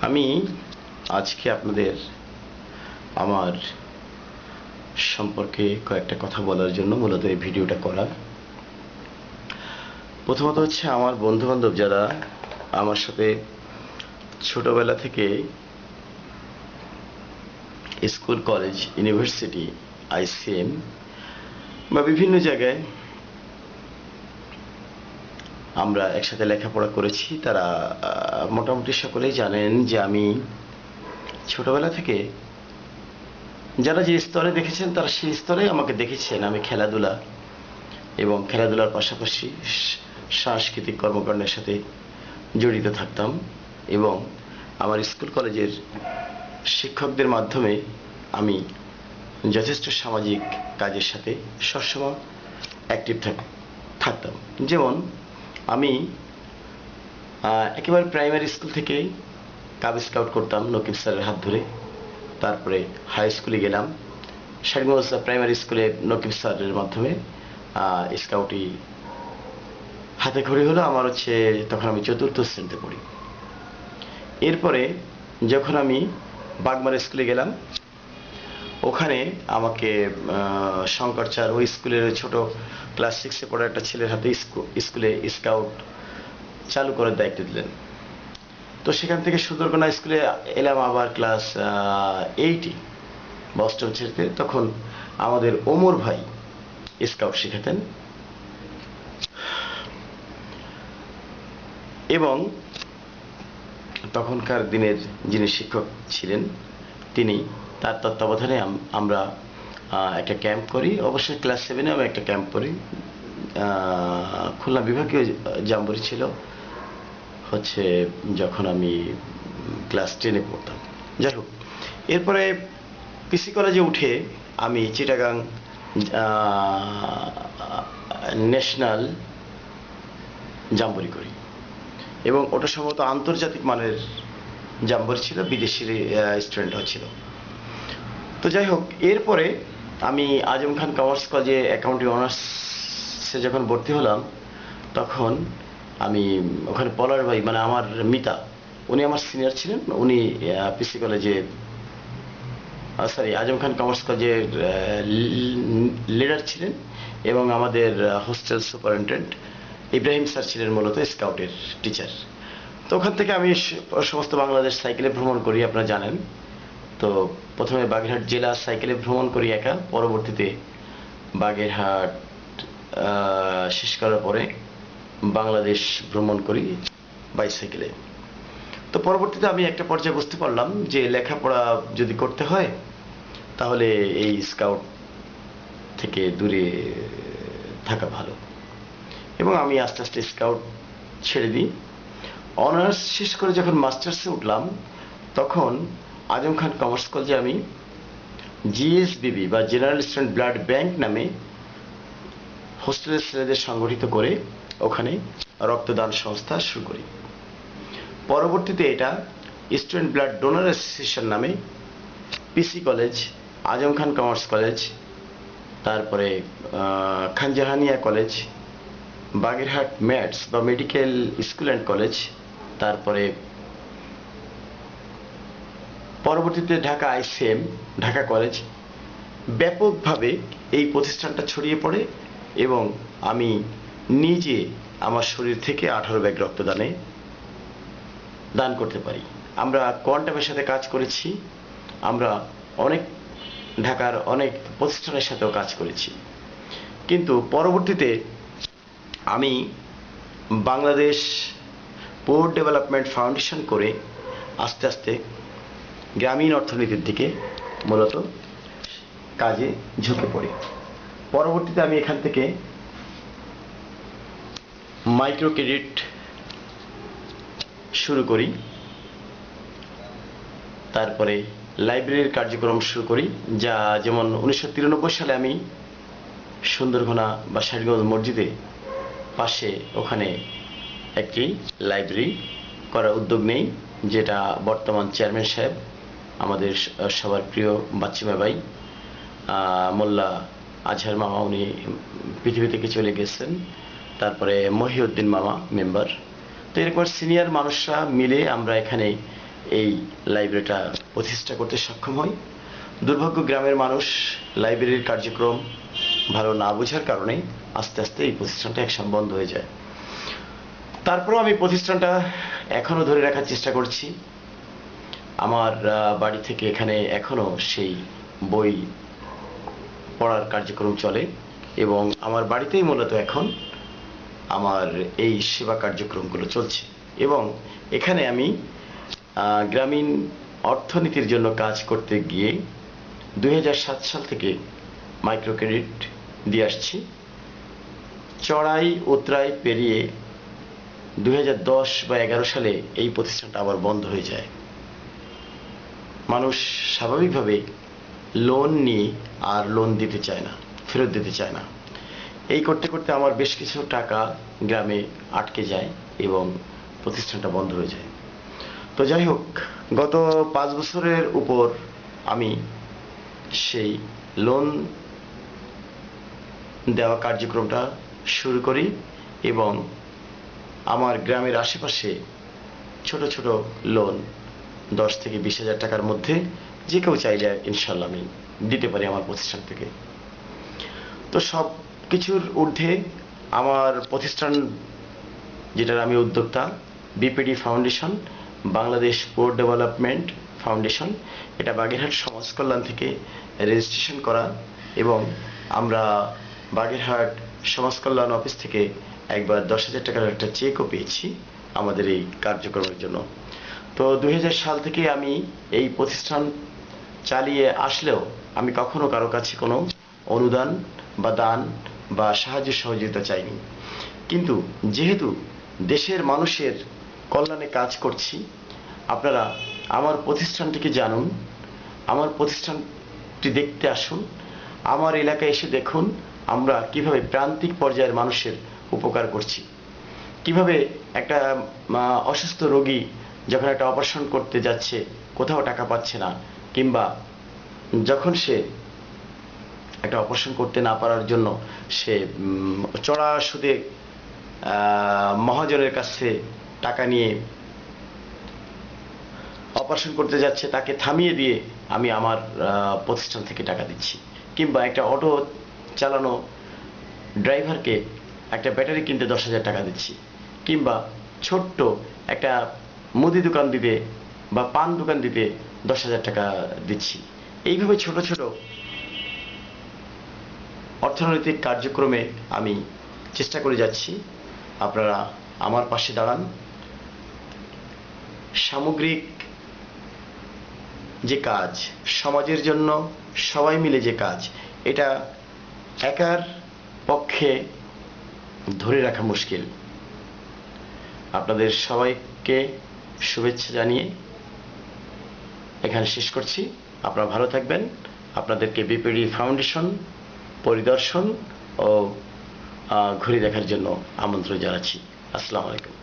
আমি আজকে আপনাদের আমার সম্পর্কে কয়েকটা কথা বলার জন্য মূলত এই ভিডিওটা করা। প্রথমত হচ্ছে আমার বন্ধু বান্ধব যারা আমার সাথে ছোটবেলা থেকে স্কুল, কলেজ, ইউনিভার্সিটি, আইসিএম বা বিভিন্ন জায়গায় আমরা একসাথে লেখাপড়া করেছি, তারা মোটামুটি সকলেই জানেন যে আমি ছোটবেলা থেকে যারা যে স্তরে দেখেছেন তারা সেই স্তরে আমাকে দেখেছেন। আমি খেলাধুলা এবং খেলাধুলার পাশাপাশি সাংস্কৃতিক কর্মকাণ্ডের সাথে জড়িত থাকতাম এবং আমার স্কুল কলেজের শিক্ষকদের মাধ্যমে আমি যথেষ্ট সামাজিক কাজের সাথে সবসময় অ্যাক্টিভ থাকতাম। যেমন আমি একেবারে প্রাইমারি স্কুল থেকেই কাব স্কাউট করতাম নকিব স্যারের হাত ধরে। তারপরে হাই স্কুলে গেলাম, শাড়িগঞ্জ প্রাইমারি স্কুলে নকিব স্যারের মাধ্যমে স্কাউটি হাতে খড়ি হলো। আমার হচ্ছে তখন আমি চতুর্থ শ্রেণীতে পড়ি। এরপরে যখন আমি বাগমারা স্কুলে গেলাম, ওখানে আমাকে শঙ্কর স্যার ওই স্কুলের ছোট ক্লাস 6-এ পড়া একটা ছেলের হাতে স্কুলে স্কাউট চালু করার দায়িত্ব দিলেন। তো সেখান থেকে সুন্দরকোনা স্কুলে এলাম আবার ক্লাস 8-এ বা 8ম শ্রেণীতে। তখন আমাদের ওমর ভাই স্কাউট শেখাতেন এবং তখনকার দিনের যিনি শিক্ষক ছিলেন তিনি, তার তত্ত্বাবধানে আমরা একটা ক্যাম্প করি। অবশ্যই ক্লাস 7-এ আমি একটা ক্যাম্প করি। খুলনা বিভাগীয় জাম্বুরি ছিল হচ্ছে যখন আমি ক্লাস 10-এ পড়তাম। যাই হোক, এরপরে পিসি কলেজে উঠে আমি চিটাগাং ন্যাশনাল জাম্বুরি করি এবং ওটা সম্ভবত আন্তর্জাতিক মানের জাম্বুরি ছিল, বিদেশি স্টুডেন্টও ছিল। তো যাই হোক, এরপরে আমি আজম খান কমার্স কলেজে অ্যাকাউন্টিং অনার্সে যখন ভর্তি হলাম, তখন আমি ওখানে পলার ভাই মানে আমার মিতা, উনি আমার সিনিয়র ছিলেন। উনি পিসি কলেজে আজম খান কমার্স কলেজের লিডার ছিলেন এবং আমাদের হোস্টেল সুপারিনটেন্ডেন্ট ইব্রাহিম স্যার ছিলেন মূলত স্কাউটের টিচার। তো ওখান থেকে আমি সমস্ত বাংলাদেশ সাইকেলে ভ্রমণ করি, আপনারা জানেন। তো প্রথমে বাগেরহাট জেলা সাইকেলে ভ্রমণ করি একা, পরবর্তীতে বাগেরহাট শেষ করার পরে বাংলাদেশ ভ্রমণ করি বাইসাইকেলে। তো পরবর্তীতে আমি একটা পর্যায়ে বুঝতে পারলাম যে লেখাপড়া যদি করতে হয় তাহলে এই স্কাউট থেকে দূরে থাকা ভালো এবং আমি আস্তে আস্তে স্কাউট ছেড়ে দিই। অনার্স শেষ করে যখন মাস্টার্সে উঠলাম, তখন আজম খান কমার্স কলেজে আমি জিএসবিবি বা জেনারেল স্টুডেন্ট ব্লাড ব্যাংক নামে হোস্টেলের ছেলেদের সংগঠিত করে ওখানে রক্তদান সংস্থা শুরু করি। পরবর্তীতে এটা স্টুডেন্ট ব্লাড ডোনার অ্যাসোসিয়েশন নামে পিসি college, Azam Khan commerce college, তারপরে খানজাহানিয়া কলেজ, বাগেরহাট ম্যাটস বা মেডিকেল স্কুল অ্যান্ড কলেজ, তারপরে পরবর্তীতে ঢাকা আইসিএম, ঢাকা কলেজ, ব্যাপকভাবে এই প্রতিষ্ঠানটা ছড়িয়ে পড়ে এবং আমি নিজে আমার শরীর থেকে 18 ব্যাগ রক্তদানে দান করতে পারি। আমরা কোয়ান্টামের সাথে কাজ করেছি, আমরা অনেক ঢাকার অনেক প্রতিষ্ঠানের সাথেও কাজ করেছি। কিন্তু পরবর্তীতে আমি বাংলাদেশ পোর্ট ডেভেলপমেন্ট ফাউন্ডেশন করে আস্তে আস্তে গ্রামীণ অর্থনীতির দিকে মূলত কাজে ঝুঁকে পড়ি। পরবর্তীতে আমি এখান থেকে মাইক্রো ক্রেডিট শুরু করি, তারপরে লাইব্রেরির কার্যক্রম শুরু করি। যা যেমন 1993 সালে আমি সুন্দরকোনা বা শাড়িগঞ্জ মসজিদে পাশে ওখানে একটি লাইব্রেরি করার উদ্যোগ নেই, যেটা বর্তমান চেয়ারম্যান সাহেব আমাদের সবার প্রিয় বাচ্চিমা ভাই মোল্লা আজহার মামা, উনি পৃথিবী থেকে চলে গেছেন। তারপরে মহিউদ্দিন মামা মেম্বার। তো এরপর সিনিয়র মানুষরা মিলে আমরা এখানে এই লাইব্রেরিটা প্রতিষ্ঠা করতে সক্ষম হই। দুর্ভাগ্য গ্রামের মানুষ লাইব্রেরির কার্যক্রম ভালো না বোঝার কারণে আস্তে আস্তে এই প্রতিষ্ঠানটা একসময় বন্ধ হয়ে যায়। তারপরেও আমি প্রতিষ্ঠানটা এখনো ধরে রাখার চেষ্টা করছি। আমার বাড়ি থেকে এখানে এখনো সেই বই পড়ার কার্যক্রম চলে এবং আমার বাড়িতেই মূলত এখন আমার এই সেবা কার্যক্রমগুলো চলছে। এবং এখানে আমি গ্রামীণ অর্থনীতির জন্য কাজ করতে গিয়ে 2007 সাল থেকে মাইক্রো ক্রেডিট দিয়ে আসছি। চড়াই উতরাই পেরিয়ে 2010 বা 11 সালে এই প্রতিষ্ঠানটা আবার বন্ধ হয়ে যায়। মানুষ স্বাভাবিকভাবে লোন নিয়ে আর লোন দিতে চায় না, ফেরত দিতে চায় না। এই করতে করতে আমার বেশ কিছু টাকা গ্রামে আটকে যায় এবং প্রতিষ্ঠানটা বন্ধ হয়ে যায়। তো যাই হোক, গত 5 বছরের উপর আমি সেই লোন দেওয়া কার্যক্রমটা শুরু করি এবং আমার গ্রামের আশেপাশে ছোট ছোট লোন 10 থেকে 20,000 টাকার মধ্যে যে কেউ চাইলে ইনশাল্লাহ আমি দিতে পারি আমার প্রতিষ্ঠান থেকে। তো সব কিছুর ঊর্ধ্বে আমার প্রতিষ্ঠান, যেটার আমি উদ্যোক্তা, বিপিডি ফাউন্ডেশন, বাংলাদেশ পোর ডেভেলপমেন্ট ফাউন্ডেশন, এটা বাগেরহাট সমাজ কল্যাণ থেকে রেজিস্ট্রেশন করা এবং আমরা বাগেরহাট সমাজ কল্যাণ অফিস থেকে একবার 10,000 টাকার একটা চেকও পেয়েছি আমাদের এই কার্যক্রমের জন্য। তো 2000 সাল থেকে আমি এই প্রতিষ্ঠান চালিয়ে আসলেও আমি কখনো কারো কাছে কোনো অনুদান বা দান বা সাহায্য সহযোগিতা চাইনি। কিন্তু যেহেতু দেশের মানুষের কল্যাণে কাজ করছি, আপনারা আমার প্রতিষ্ঠানটিকে জানুন, আমার প্রতিষ্ঠানটি দেখতে আসুন, আমার এলাকায় এসে দেখুন আমরা কিভাবে প্রান্তিক পর্যায়ের মানুষের উপকার করছি, কিভাবে একটা অসুস্থ রোগী যখন একটা অপারেশন করতে যাচ্ছে কোথাও টাকা পাচ্ছে না, কিংবা যখন সে একটা অপারেশন করতে না পারার জন্য সে চড়া সুদে মহাজনের কাছে টাকা নিয়ে অপারেশন করতে যাচ্ছে, তাকে থামিয়ে দিয়ে আমি আমার প্রতিষ্ঠান থেকে টাকা দিচ্ছি। কিংবা একটা অটো চালানো ড্রাইভারকে একটা ব্যাটারি কিনতে 10,000 টাকা দিচ্ছি। কিংবা ছোট্ট একটা মুদি দোকান দিতে বা পান দোকান দিতে 10,000 টাকা দিচ্ছি। এইভাবে ছোট ছোট অর্থনৈতিক কার্যক্রমে আমি চেষ্টা করে যাচ্ছি। আপনারা আমার পাশে দাঁড়ান। সামগ্রিক যে কাজ, সমাজের জন্য সবাই মিলে যে কাজ, এটা একার পক্ষে ধরে রাখা মুশকিল। আপনাদের সবাইকে শুভেচ্ছা জানিয়ে এখানে শেষ করছি। আপনারা ভালো থাকবেন। আপনাদেরকে বিপিডি ফাউন্ডেশন পরিদর্শন ও ঘুরে দেখার জন্য আমন্ত্রণ জানাচ্ছি। আসসালামু আলাইকুম।